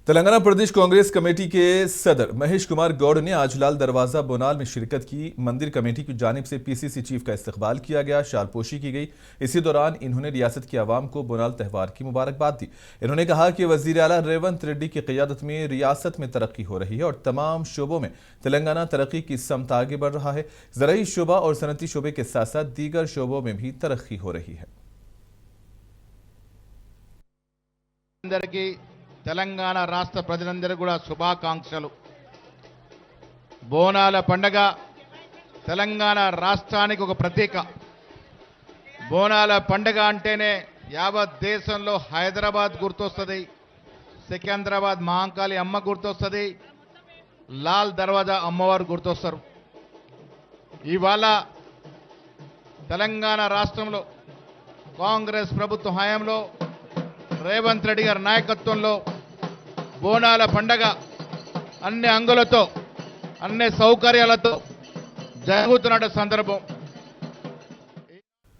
तेलंगाना प्रदेश Congress committee के सदर महेश कुमार गौड़ ने आज लाल दरवाजा बोनाल में शिरकत की। मंदिर कमेटी की जानिब से पीसीसी चीफ का इस्तकबाल किया गया, शालपोशी की गई। इसी दौरान इन्होंने रियासत की आवाम को बोनाल त्यौहार की मुबारकबाद दी। इन्होंने कहा कि वजीर आला रेवंत रेड्डी की क़ियादत में रियासत में तरक्की हो रही है और तमाम शोबों में तेलंगाना तरक्की की समत आगे बढ़ रहा है। ज़राई शोबा और सनती शोबे के साथ साथ दीगर शोबों में भी तरक्की हो रही है। తెలంగాణ రాష్ట్ర ప్రజలందరికీ కూడా శుభాకాంక్షలు। బోనాల పండగ తెలంగాణ రాష్ట్రానికి ఒక ప్రతీక। బోనాల పండగ అంటేనే యావత్ దేశంలో హైదరాబాద్ గుర్తొస్తుంది, సికింద్రాబాద్ మహాంకాళి అమ్మ గుర్తొస్తుంది, లాల్ దర్వాజా అమ్మవారు గుర్తొస్తారు। ఇవాళ తెలంగాణ రాష్ట్రంలో కాంగ్రెస్ ప్రభుత్వ హయాంలో రేవంత్ రెడ్డి గారి నాయకత్వంలో బోనాల పండగ అన్ని అంగులతో అన్ని సౌకర్యాలతో జరుగుతున్న సందర్భం।